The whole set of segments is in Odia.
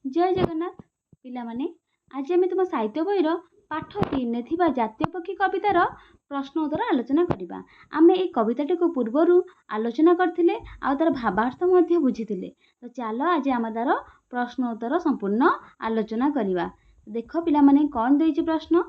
जय जगन्नाथ पिला माने आज आम तुम साहित्य बहीर पाठ 3 थिबा जातीय पक्षी कवितार प्रश्न उत्तर आलोचना करवा। आम ये कविताटी को पूर्वर आलोचना करथिले आ तार भावार्थ मध्य बुझीथिले। तो चलो आज आम तार प्रश्न उत्तर संपूर्ण आलोचना करवा। देख पिला माने कौन देछि प्रश्न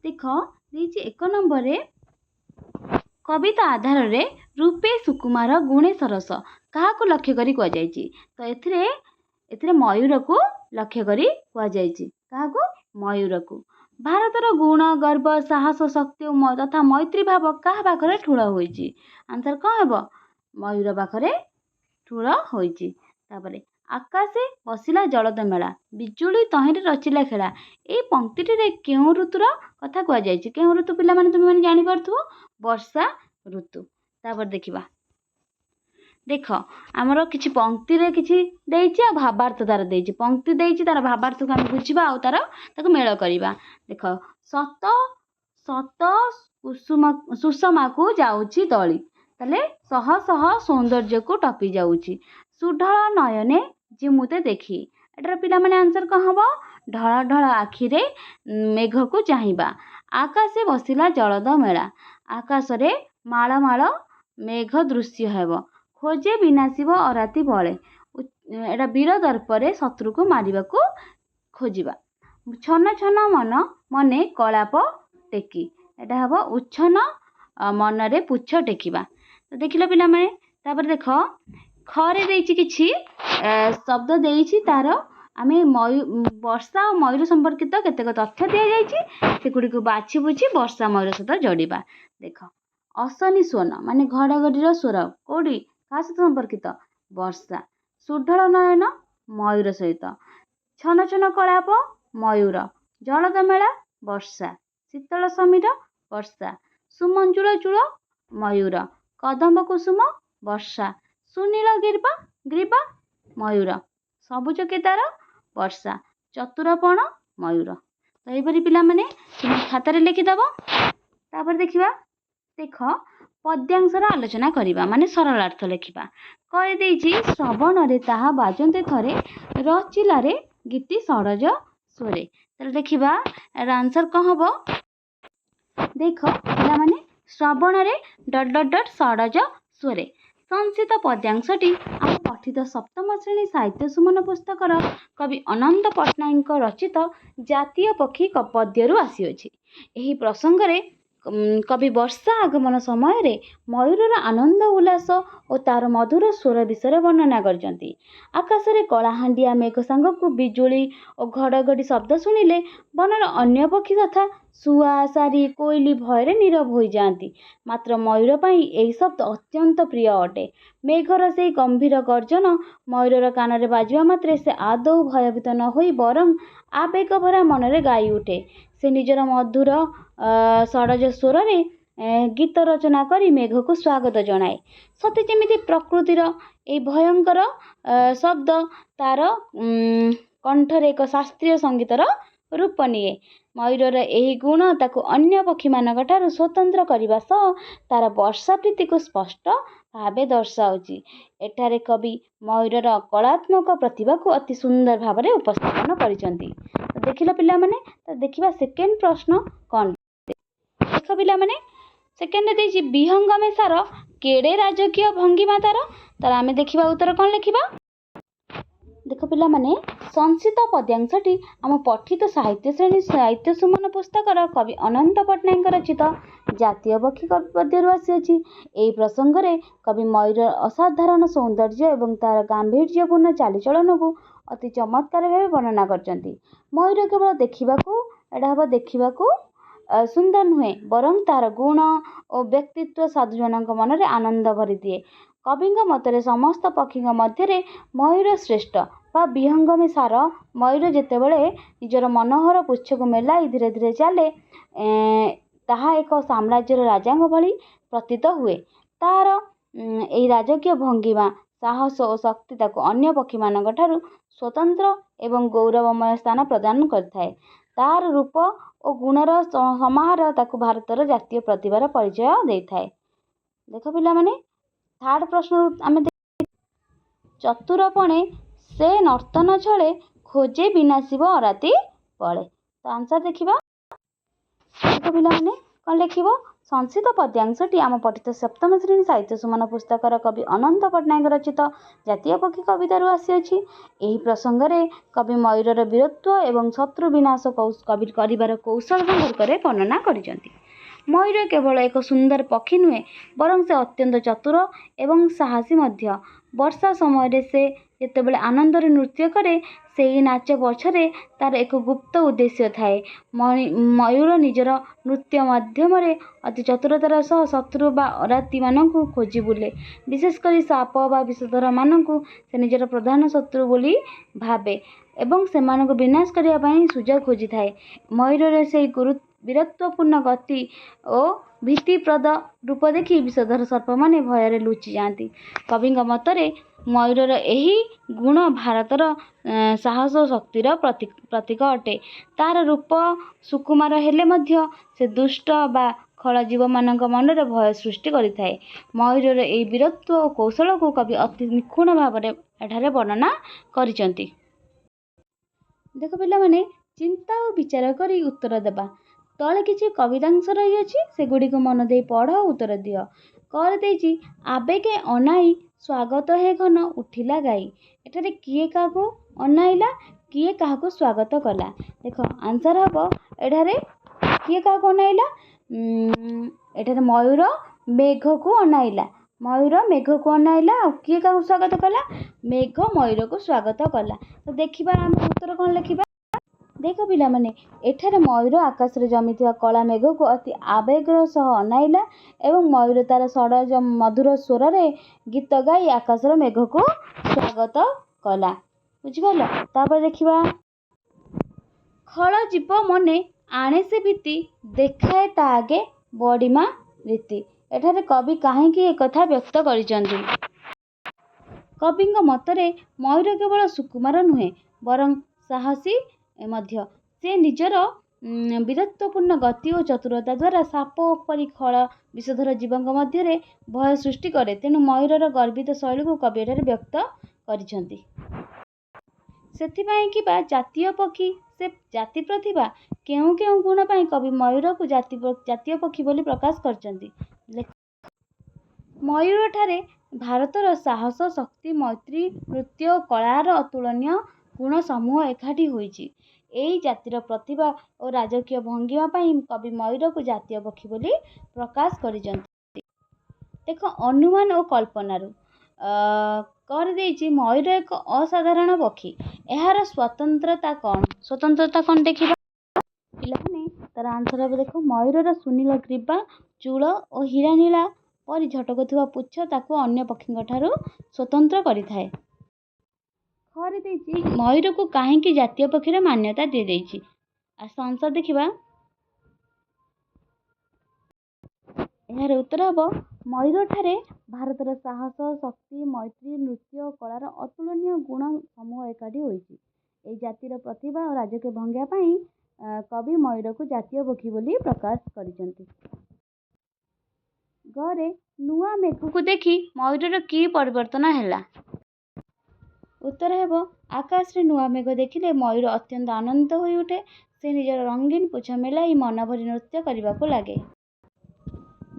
देख देछि 1 नंबर रे कविता आधार रे रूपे सुकुमार गुणे सरस काहाकू लक्ष्य करी कुआ जायछि। तो एथिरे मयूर को लक्ष्य करी कुआ जायछि। काहाकू मयूर को भारतर गुण गर्व साहस शक्ति तथा मैत्री भाव क्या पाखरे ठूल होइछि। आंसर कौन हेबो मयूर पाखरे ठूल होइछि। तापरे आकाशे बसिला जलद मेला बिजुली तहिरे रचिला खेला ए पंक्तिटी रे केउ ऋतुर कथा कुआ जायछि। केउ ऋतु पिला माने तुम माने जानि पारथुओ वर्षा ऋतु। तापर देखिबा देख आमर किछि पंक्ति रे किछि देइछि आ भावार्थ तार देइछि। पंक्ति देइछि तार भावार्थ को हम बुझिबा आ तार ताको मेल करिबा। देख सत सत कुसुम सुषमा को जाउछि दळी तले सह सह सौंदर्य को टपी जाउछि सुढळ नयने जिमुते देखी। एटार पिला माने आंसर कह हबो ढळ ढळ आखि रे मेघ को चाहिबा आकाशे बसिला जलद मेला आकाश रे माळ माळ मेघ दृश्य हेबो खोजे विनाशिब अराती बळे एटा वीर दर्परे शत्रु को मारिबा को खोजिबा छन छन मन मने कलाप टेकी एटा हबो उच्छन मन रे पुछ टेकिबा। तो देखिला पिला माने तापर देख खरे देइछि किछि शब्द देइछि तार आमे वर्षा और मयूर संपर्कित केतेक तथ्य दिया जाइछि सेगुडी को बाछि बुझी वर्षा मयूर सहित जोड़िबा। देख असनी स्वन माने घड़घड़ीर स्वर कोडी का सहित संपर्कित वर्षा सुढळ नयन मयूर सहित छन छन कलाप मयूर जलद मेला वर्षा शीतल समीर वर्षा सुमंजुल चूल मयूर कदम्ब कुसुम वर्षा सुनील ग्रीवा मयूर सबुज केदार वर्षा चतुरपण मयूर। तो यहपरी पिला माने खातार लिखिदेव। तापर देखिबा देख पद्यांशर आलोचना करिबा माने सरलार्थ लिखिबा कहि देइछि श्रवण रे ताहा बाजन्ते थरे रचिला रे गीति सड़ज स्वरे। तो देखिबा आंसर कौन हबो देख पिला माने श्रवण रे डट डट डट सड़ज स्वरे। संक्षिप्त पद्यांशटी आम पठित सप्तम श्रेणी साहित्य सुमन पुस्तकर कवि अनंत पट्टनायक रचित जातीय पक्षी पद्यरू आसीअछि। एही प्रसंग रे कवि वर्षा आगमन समय रे मयूरर आनंद उल्लास और तार मधुर स्वर विषय वर्णना करजंती। आकाश रे कलाहांडिया मेघ सांग को बिजुली और घड़घड़ी शब्द सुनिले बनर अन्य पक्षी तथा सुआ सारी कोइली भयरे नीरव हो जाती मात्र मयूर पाई एही शब्द अत्यंत प्रिय अटे। मेघर से गंभीर गर्जन मयूरर कान रे बाजिबा मात्रे से आदौ भयभीत न होई बरं आवेग भरा मनरे गाई उठे। से निजर मधुर सड़ज स्वर रे गीत रचना करी मेघ को स्वागत जनाए सते जेमिति प्रकृतिर ए भयंकर शब्द तार कंठरे एक शास्त्रीय संगीतर रूप निए। मयूरर एही गुण ताकू अन्य पक्षी मानक ठारू स्वतंत्र करने सह तार वर्षा प्रीति को स्पष्ट भावे दर्शाउची। एठारे कवि मयूरर कलात्मक प्रतिभा को अति सुंदर भाव में उपस्थापन करिसंती। तो देखिला पिला माने तो देखिबा सेकेंड प्रश्न कौन देख पिला माने सेकेंड देछि विहंगमे सार केड़े राजकीय भंगिमा तार आमे देखिबा उत्तर कौन लिखिबा देख पिला माने संक्षिप्त पद्यांशटी आम पठित साहित्य श्रेणी साहित्य सुमन पुस्तकर कवि अनंत पट्टनायक रचित जातीय पक्षी पद्यरू आसीअछि। एही प्रसंग रे कवि मयूर असाधारण सौंदर्य एवं तार गांभीर्यपूर्ण चालीचलन को अति चमत्कार भाव वर्णना करचंती। मयूर केवल देखिबाकू सुंदर नुहे बरं तार गुण और व्यक्तित्व साधुजनक मन में आनंद भरी दिए। कविंग मतरे समस्त पक्षी मध्य मयूर श्रेष्ठ बा विहंगमे सार मयूर जेतेबेले निजर मनोहर पुच्छ को मेलाई धीरे धीरे चले ताहा एक साम्राज्यर राजा भली प्रतीत हुए। तार एही राजकीय भंगिमा साहस और शक्ति ताको अन्य पक्षी मानक ठारू स्वतंत्र एवं गौरवमय स्थान प्रदान करथाए। तार रूप और गुणर समाहार ताको भारतर जातीय प्रतिभार परिचय देइथाए। देख पिला माने थर्ड प्रश्न आमे चतुरपणे से नर्तन छले ଖୋଜେ ବିନାଶିବ ଅରାତି ବଳେ। ତ ଆନ୍ସର ଦେଖିବା। ଦେଖ ପିଲାମାନେ କ'ଣ ଲେଖିବ? ସଂଶିତ ପଦ୍ୟାଂଶଟି ଆମ ପଠିତ ସପ୍ତମ ଶ୍ରେଣୀ ସାହିତ୍ୟ ସୁମନ ପୁସ୍ତକର କବି ଅନନ୍ତ ପଟ୍ଟନାୟକ ରଚିତ ଜାତୀୟ ପକ୍ଷୀ କବିତାରୁ ଆସିଅଛି। ଏହି ପ୍ରସଙ୍ଗରେ କବି ମୟୂରର ବୀରତ୍ୱ ଏବଂ ଶତ୍ରୁ ବିନାଶ କରିବାର କୌଶଳ ସମ୍ପର୍କରେ ବର୍ଣ୍ଣନା କରିଛନ୍ତି। ମୟୂର କେବଳ ଏକ ସୁନ୍ଦର ପକ୍ଷୀ ନୁହେଁ, ବରଂ ସେ ଅତ୍ୟନ୍ତ ଚତୁର ଏବଂ ସାହସୀ ମଧ୍ୟ। ବର୍ଷା ସମୟରେ ସେ ଯେତେବେଳେ ଆନନ୍ଦରେ ନୃତ୍ୟ କରେ, ସେହି ନାଚ ପଛରେ ତାର ଏକ ଗୁପ୍ତ ଉଦ୍ଦେଶ୍ୟ ଥାଏ। ମୟୂର ନିଜର ନୃତ୍ୟ ମାଧ୍ୟମରେ ଅତି ଚତୁରତାର ସହ ଶତ୍ରୁ ବା ଅରାତିମାନଙ୍କୁ ଖୋଜି ବୁଲେ। ବିଶେଷ କରି ସାପ ବା ବିଷଧରମାନଙ୍କୁ ସେ ନିଜର ପ୍ରଧାନ ଶତ୍ରୁ ବୋଲି ଭାବେ ଏବଂ ସେମାନଙ୍କୁ ବିନାଶ କରିବା ପାଇଁ ସୁଯୋଗ ଖୋଜିଥାଏ। ମୟୂରର ସେହି ବୀରତ୍ୱପୂର୍ଣ୍ଣ ଗତି ଓ ଭୀତିପ୍ରଦ ରୂପ ଦେଖି ବିଷଧର ସର୍ପମାନେ ଭୟରେ ଲୁଚି ଯାଆନ୍ତି। କବିଙ୍କ ମତରେ ମୟୂରର ଏହି ଗୁଣ ଭାରତର ସାହସ ଓ ଶକ୍ତିର ପ୍ରତୀକ ଅଟେ। ତାହାର ରୂପ ସୁକୁମାର ହେଲେ ମଧ୍ୟ ସେ ଦୁଷ୍ଟ ବା ଖଳ ଜୀବମାନଙ୍କ ମନରେ ଭୟ ସୃଷ୍ଟି କରିଥାଏ। ମୟୂରର ଏହି ବୀରତ୍ୱ ଓ କୌଶଳକୁ କବି ଅତି ନିଖୁଣ ଭାବରେ ଏଠାରେ ବର୍ଣ୍ଣନା କରିଛନ୍ତି। ଦେଖ ପିଲାମାନେ, ଚିନ୍ତା ଓ ବିଚାର କରି ଉତ୍ତର ଦେବା। ତଳେ କିଛି କବିତାଂଶ ରହିଅଛି, ସେଗୁଡ଼ିକୁ ମନ ଦେଇ ପଢ଼ ଓ ଉତ୍ତର ଦିଅ। କରେ ଦେଇଛି ଆବେଗେ ଅନାଇ ସ୍ୱାଗତ ହେ ଘନ ଉଠିଲା ଗାଇ। ଏଠାରେ କିଏ କାହାକୁ ଅନାଇଲା, କିଏ କାହାକୁ ସ୍ୱାଗତ କଲା? ଦେଖ ଆନ୍ସର ହେବ ଏଠାରେ କିଏ କାହାକୁ ଅନାଇଲା? ଏଠାରେ ମୟୂର ମେଘକୁ ଅନାଇଲା। ମୟୂର ମେଘକୁ ଅନାଇଲା ଆଉ କିଏ କାହାକୁ ସ୍ୱାଗତ କଲା? ମେଘ ମୟୂରକୁ ସ୍ୱାଗତ କଲା। ତ ଦେଖିବା ଆମେ ଉତ୍ତର କ'ଣ ଲେଖିବା। ଦେଖ ପିଲାମାନେ, ଏଠାରେ ମୟୂର ଆକାଶରେ ଜମିଥିବା କଳା ମେଘକୁ ଅତି ଆବେଗର ସହ ଅନାଇଲା ଏବଂ ମୟୂର ତାର ସଡ଼ଜ ମଧୁର ସ୍ୱରରେ ଗୀତ ଗାଇ ଆକାଶର ମେଘକୁ ସ୍ୱାଗତ କଲା। ବୁଝିପାରିଲ? ତାପରେ ଦେଖିବା, ଖଳ ଜୀବ ମନେ ଆଣେ ସେ ଭୀତି, ଦେଖାଏ ତା ଆଗେ ବଡ଼ିମା ରୀତି। ଏଠାରେ କବି କାହିଁକି ଏକଥା ବ୍ୟକ୍ତ କରିଛନ୍ତି? କବିଙ୍କ ମତରେ ମୟୂର କେବଳ ସୁକୁମାର ନୁହେଁ, ବରଂ ସାହସୀ ମଧ୍ୟ। ସେ ନିଜର ବୀରତ୍ୱପୂର୍ଣ୍ଣ ଗତି ଓ ଚତୁରତା ଦ୍ୱାରା ସାପ ପରି ଖଳ ବିଷଧର ଜୀବଙ୍କ ମଧ୍ୟରେ ଭୟ ସୃଷ୍ଟି କରେ। ତେଣୁ ମୟୂରର ଗର୍ବିତ ଶୈଳୀକୁ କବି ଏଠାରେ ବ୍ୟକ୍ତ କରିଛନ୍ତି। ସେଥିପାଇଁ କି ବା ଜାତୀୟ ପକ୍ଷୀ ସେ ଜାତି ପ୍ରତିଭା। କେଉଁ କେଉଁ ଗୁଣ ପାଇଁ କବି ମୟୂରକୁ ଜାତୀୟ ପକ୍ଷୀ ବୋଲି ପ୍ରକାଶ କରିଛନ୍ତି? ମୟୂରଠାରେ ଭାରତର ସାହସ, ଶକ୍ତି, ମୈତ୍ରୀ, ନୃତ୍ୟ ଓ କଳାର ଅତୁଳନୀୟ ଗୁଣ ସମୂହ ଏକାଠି ହୋଇଛି। ଏହି ଜାତିର ପ୍ରତିଭା ଓ ରାଜକୀୟ ଭଙ୍ଗିମା ପାଇଁ କବି ମୟୂରକୁ ଜାତୀୟ ପକ୍ଷୀ ବୋଲି ପ୍ରକାଶ କରିଛନ୍ତି। ଦେଖ ଅନୁମାନ ଓ କଳ୍ପନାରୁ କରିଦେଇଛି ମୟୂର ଏକ ଅସାଧାରଣ ପକ୍ଷୀ। ଏହାର ସ୍ୱତନ୍ତ୍ରତା କ'ଣ? ସ୍ୱତନ୍ତ୍ରତା କ'ଣ ଦେଖିବା ପିଲାମାନେ। ତାର ଆନ୍ସର ହେବ ଦେଖ, ମୟୂରର ସୁନୀଳ ଗ୍ରୀବା, ଚୂଳ ଓ ହୀରା ନୀଳା ପରି ଝଟକୁଥିବା ପୁଚ୍ଛ ତାକୁ ଅନ୍ୟ ପକ୍ଷୀଙ୍କ ଠାରୁ ସ୍ୱତନ୍ତ୍ର କରିଥାଏ। ଘରେ ଦେଇଛି ମୟୂରକୁ କାହିଁକି ଜାତୀୟ ପକ୍ଷୀର ମାନ୍ୟତା ଦିଆଯାଇଛି? ଆନ୍ସର ଦେଖିବା। ଏହାର ଉତ୍ତର ହେବ ମୟୂରଠାରେ ଭାରତର ସାହସ, ଶକ୍ତି, ମୈତ୍ରୀ, ନୃତ୍ୟ ଓ କଳାର ଅତୁଳନୀୟ ଗୁଣ ସମୂହ ଏକାଠି ହୋଇଛି। ଏହି ଜାତିର ପ୍ରତିଭା ଓ ରାଜକୀୟ ଭଙ୍ଗିମା ପାଇଁ କବି ମୟୂରକୁ ଜାତୀୟ ପକ୍ଷୀ ବୋଲି ପ୍ରକାଶ କରିଛନ୍ତି। ଘରେ ନୂଆ ମେଘକୁ ଦେଖି ମୟୂରର କି ପରିବର୍ତ୍ତନ ହେଲା? ଉତ୍ତର ହେବ ଆକାଶରେ ନୂଆ ମେଘ ଦେଖିଲେ ମୟୂର ଅତ୍ୟନ୍ତ ଆନନ୍ଦିତ ହୋଇଉଠେ। ସେ ନିଜର ରଙ୍ଗୀନ ପୁଚ୍ଛ ମେଲାଇ ମନଭରି ନୃତ୍ୟ କରିବାକୁ ଲାଗେ।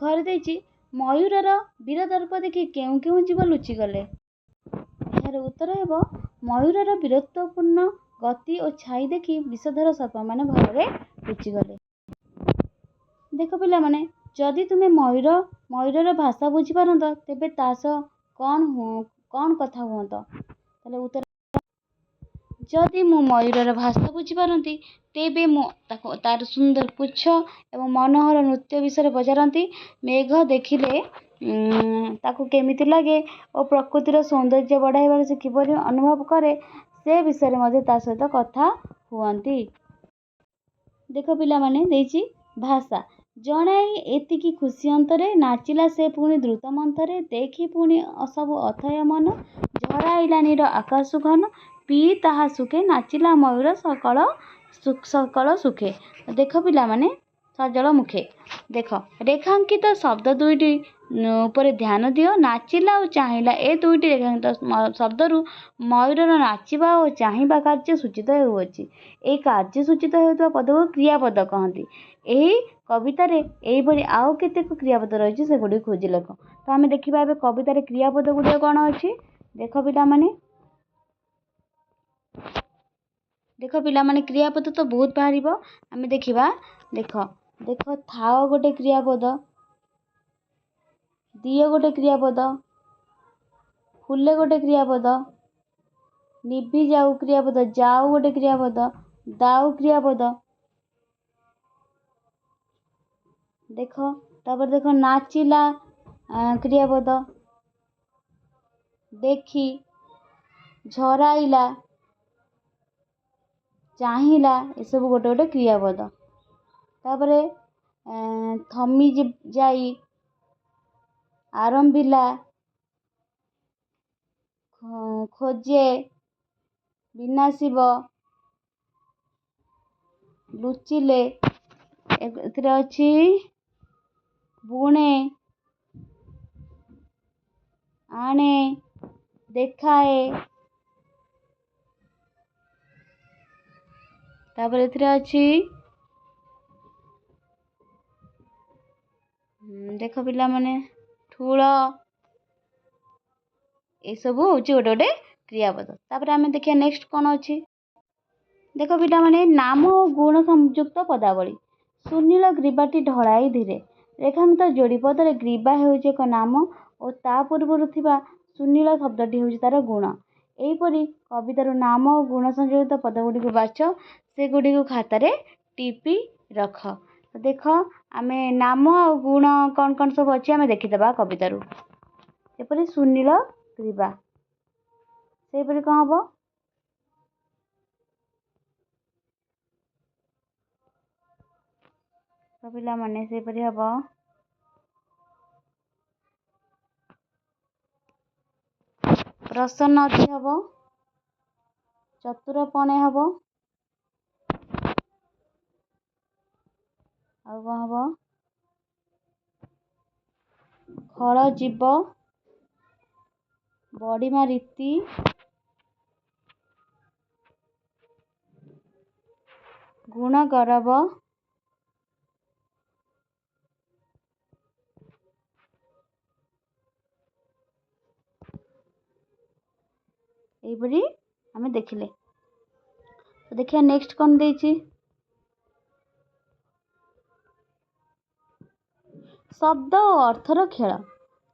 ଘରେ ଦେଇଛି ମୟୂରର ବୀରଦର୍ପ ଦେଖି କେଉଁ କେଉଁ ଜୀବ ଲୁଚିଗଲେ? ଏହାର ଉତ୍ତର ହେବ ମୟୂରର ବୀରତ୍ୱପୂର୍ଣ୍ଣ ଗତି ଓ ଛାଇ ଦେଖି ବିଷଧର ସର୍ପମାନେ ଭୟରେ ଲୁଚିଗଲେ। ଦେଖ ପିଲାମାନେ, ଯଦି ତୁମେ ମୟୂରର ଭାଷା ବୁଝିପାରନ୍ତ ତେବେ ତା ସହ କ'ଣ କଥା ହୁଅନ୍ତ? ତାହେଲେ ଉତ୍ତର, ଯଦି ମୁଁ ମୟୂରର ଭାଷା ବୁଝିପାରନ୍ତି ତେବେ ମୁଁ ତାର ସୁନ୍ଦର ପୁଚ୍ଛ ଏବଂ ମନୋହର ନୃତ୍ୟ ବିଷୟରେ ପଚାରନ୍ତି। ମେଘ ଦେଖିଲେ ତାକୁ କେମିତି ଲାଗେ ଓ ପ୍ରକୃତିର ସୌନ୍ଦର୍ଯ୍ୟ ବଢ଼ାଇବାରେ ସେ କିପରି ଅନୁଭବ କରେ, ସେ ବିଷୟରେ ମଧ୍ୟ ତା ସହିତ କଥା ହୁଅନ୍ତି। ଦେଖ ପିଲାମାନେ, ଦେଇଛି ଭାଷା ଜଣାଇ ଏତିକି ଖୁସି ଅନ୍ତରେ, ନାଚିଲା ସେ ପୁଣି ଦ୍ରୁତ ମନ୍ଥରେ, ଦେଖି ପୁଣି ସବୁ ଅଥୟ ମନ, ଝରାଇଲା ନୀର ଆକାଶ ଘନ, ପିଇ ତାହା ସୁଖେ, ନାଚିଲା ମୟୂର ସକଳ ସୁଖେ। ଦେଖ ପିଲାମାନେ, ସଜଳ ମୁଖେ। ଦେଖ ରେଖାଙ୍କିତ ଶବ୍ଦ ଦୁଇଟି ଉପରେ ଧ୍ୟାନ ଦିଅ। ନାଚିଲା ଓ ଚାହିଁଲା ଏ ଦୁଇଟି ରେଖାଙ୍କିତ ଶବ୍ଦରୁ ମୟୂରର ନାଚିବା ଓ ଚାହିଁବା କାର୍ଯ୍ୟ ସୂଚିତ ହେଉଅଛି। ଏହି କାର୍ଯ୍ୟ ସୂଚିତ ହେଉଥିବା ପଦକୁ କ୍ରିୟାପଦ କହନ୍ତି। ଏହି କବିତାରେ ଏହିଭଳି ଆଉ କେତେକ କ୍ରିୟାପଦ ରହିଛି, ସେଗୁଡ଼ିକୁ ଖୋଜି ଲେଖ। ତ ଆମେ ଦେଖିବା ଏବେ କବିତାରେ କ୍ରିୟାପଦ ଗୁଡ଼ିକ କ'ଣ ଅଛି। ଦେଖ ପିଲାମାନେ କ୍ରିୟାପଦ ତ ବହୁତ ବାହାରିବ। ଆମେ ଦେଖିବା। ଦେଖ ଥାଅ ଗୋଟେ କ୍ରିୟାପଦ, ଦିଅ ଗୋଟେ କ୍ରିୟାପଦ, ଫୁଲେ ଗୋଟେ କ୍ରିୟାପଦ, ନିଭି ଯାଉ କ୍ରିୟାପଦ, ଯାଉ ଗୋଟେ କ୍ରିୟାପଦ, ଦାଉ କ୍ରିୟାପଦ। ତାପରେ ଦେଖ ନାଚିଲା କ୍ରିୟାପଦ, ଦେଖି, ଝରାଇଲା, ଚାହିଁଲା ଏସବୁ ଗୋଟେ ଗୋଟେ କ୍ରିୟାପଦ। ତାପରେ ଥମି ଯାଇ, ଆରମ୍ଭିଲା, ଖୋଜେ, ବିନାଶିବ, ଲୁଚିଲେ, ଏଥିରେ ଅଛି ବୁଣେ, ଆଣେ, ଦେଖାଏ। ତାପରେ ଏଥିରେ ଅଛି ଦେଖ ପିଲାମାନେ ଠୁଳ। ଏସବୁ ହେଉଛି ଗୋଟେ ଗୋଟେ କ୍ରିୟାପଦ। ତାପରେ ଆମେ ଦେଖିବା ନେକ୍ସଟ କ'ଣ ଅଛି। ଦେଖ ପିଲାମାନେ ନାମ ଓ ଗୁଣ ସଂଯୁକ୍ତ ପଦାବଳୀ। ସୁନୀଳ ଗ୍ରୀବାଟି ଢଳାଇ ଧୀରେ। ରେଖାଙ୍କିତ ଯୋଡ଼ି ପଦରେ ଗ୍ରୀବା ହେଉଛି ଏକ ନାମ ଓ ତା ପୂର୍ବରୁ ଥିବା ସୁନୀଳ ଶବ୍ଦଟି ହେଉଛି ତାର ଗୁଣ। ଏହିପରି କବିତାରୁ ନାମ ଓ ଗୁଣ ସଂଯୁକ୍ତ ପଦଗୁଡ଼ିକୁ ବାଛ, ସେଗୁଡ଼ିକୁ ଖାତାରେ ଟିପି ରଖ। ଦେଖ ଆମେ ନାମ ଆଉ ଗୁଣ କ'ଣ କ'ଣ ସବୁ ଅଛି ଆମେ ଦେଖିଦେବା କବିତାରୁ। ଏପରି ସୁନୀଳ ଗ୍ରୀବା, ସେହିପରି କ'ଣ ହବ। ପିଲାମାନେ ସେହିପରି ହବ ପ୍ରସନ୍ନ ଅତି ହବ, ଚତୁରପଣେ ହବ, ଆଉ କ'ଣ ହବ ଖଳ ଯିବ, ବଡ଼ିମା ରୀତି, ଗୁଣ ଗରବ, ଏହିପରି ଆମେ ଦେଖିଲେ। ତ ଦେଖିବା ନେକ୍ସଟ କ'ଣ ଦେଇଛି। ଶବ୍ଦ ଓ ଅର୍ଥର ଖେଳ।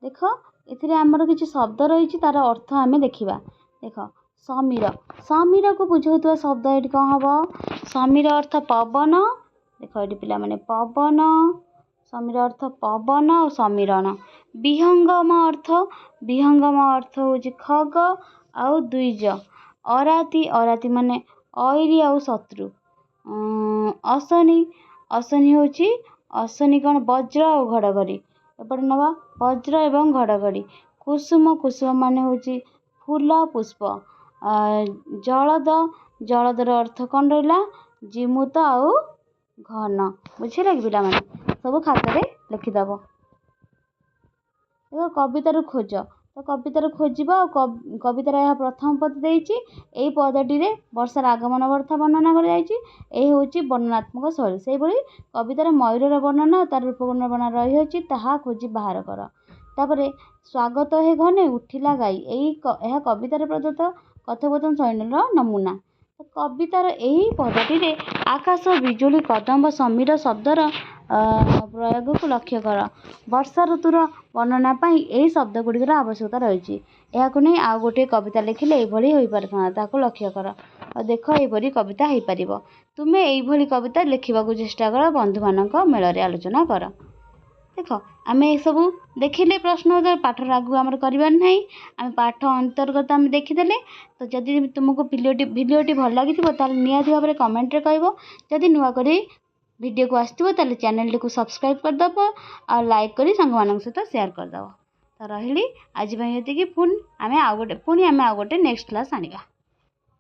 ଦେଖ ଏଥିରେ ଆମର କିଛି ଶବ୍ଦ ରହିଛି, ତାର ଅର୍ଥ ଆମେ ଦେଖିବା। ଦେଖ ସମୀର, ସମୀରକୁ ବୁଝାଉଥିବା ଶବ୍ଦ ଏଠି କ'ଣ ହବ। ସମୀର ଅର୍ଥ ପବନ। ଦେଖ ଏଠି ପିଲାମାନେ ପବନ, ସମୀର ଅର୍ଥ ପବନ ଓ ସମୀରଣ। ବିହଙ୍ଗମ ଅର୍ଥ ହେଉଛି ଖଗ ଆଉ ଦ୍ୱିଜ। ଅରାତି, ଅରାତି ମାନେ ଅଇରି ଆଉ ଶତ୍ରୁ। ଅଶନି, ଅଶନି ହେଉଛି ଅଶନି କ'ଣ ବଜ୍ର ଆଉ ଘଡ଼ଘଡ଼ି। ଏପଟେ ନେବା ବଜ୍ର ଏବଂ ଘଡ଼ଘଡ଼ି। କୁସୁମ, କୁସୁମ ମାନେ ହେଉଛି ଫୁଲ ପୁଷ୍ପ। ଜଳଦ, ଜଳଦର ଅର୍ଥ କ'ଣ ରହିଲା ଜିମୁତ ଆଉ ଘନ। ବୁଝିଲେ କି ପିଲାମାନେ, ସବୁ ଖାତାରେ ଲେଖିଦେବ। ଦେଖ କବିତାରୁ ଖୋଜ। ତ କବିତାରୁ ଖୋଜିବା ଆଉ କବିତାର ଏହା ପ୍ରଥମ ପଦ ଦେଇଛି। ଏହି ପଦଟିରେ ବର୍ଷାର ଆଗମନ ବର୍ଷା ବର୍ଣ୍ଣନା କରାଯାଇଛି। ଏହି ହେଉଛି ବର୍ଣ୍ଣନାତ୍ମକ ଶୈଳୀ। ସେହିଭଳି କବିତାର ମୟୂରର ବର୍ଣ୍ଣନା ଓ ତାର ରୂପଗୁଣ ବର୍ଣ୍ଣନା ରହିଅଛି, ତାହା ଖୋଜି ବାହାର କର। ତାପରେ ସ୍ୱାଗତ ହେ ଘନେ ଉଠିଲା ଗାଈ। ଏହା କବିତାରେ ପ୍ରଦତ୍ତ କଥୋପକଥନ ଶୈଳୀର ନମୁନା। କବିତାର ଏହି ପଦଟିରେ ଆକାଶ, ବିଜୁଳି, କଦମ୍ବ, ସମୀର ଶବ୍ଦର ପ୍ରୟୋଗକୁ ଲକ୍ଷ୍ୟ କର। ବର୍ଷା ଋତୁର ବର୍ଣ୍ଣନା ପାଇଁ ଏହି ଶବ୍ଦଗୁଡ଼ିକର ଆବଶ୍ୟକତା ରହିଛି। ଏହାକୁ ନେଇ ଆଉ ଗୋଟିଏ କବିତା ଲେଖିଲେ ଏଇଭଳି ହୋଇପାରିଥାନ୍ତା, ତାହାକୁ ଲକ୍ଷ୍ୟ କର। ଆଉ ଦେଖ ଏହିପରି କବିତା ହେଇପାରିବ। ତୁମେ ଏଇଭଳି କବିତା ଲେଖିବାକୁ ଚେଷ୍ଟା କର, ବନ୍ଧୁମାନଙ୍କ ମେଳରେ ଆଲୋଚନା କର। ଦେଖ ଆମେ ଏସବୁ ଦେଖିଲେ ପ୍ରଶ୍ନ ଉତ୍ତର, ପାଠର ଆଗକୁ ଆମର କରିବାର ନାହିଁ। ଆମେ ପାଠ ଅନ୍ତର୍ଗତ ଆମେ ଦେଖିଦେଲେ। ତ ଯଦି ତୁମକୁ ଭିଡ଼ିଓଟି ଭଲ ଲାଗିଥିବ ତାହେଲେ ନିହାତି ଭାବରେ କମେଣ୍ଟରେ କହିବ। ଯଦି ନୂଆ କରି ଭିଡ଼ିଓକୁ ଆସିଥିବ ତାହେଲେ ଚ୍ୟାନେଲଟିକୁ ସବସ୍କ୍ରାଇବ୍ କରିଦେବ ଆଉ ଲାଇକ୍ କରି ସାଙ୍ଗମାନଙ୍କ ସହିତ ସେୟାର କରିଦେବ। ତ ରହିଲି ଆଜି ପାଇଁ ଏତିକି। ପୁଣି ଆମେ ଆଉ ଗୋଟେ ନେକ୍ସଟ କ୍ଲାସ୍ ଆଣିବା।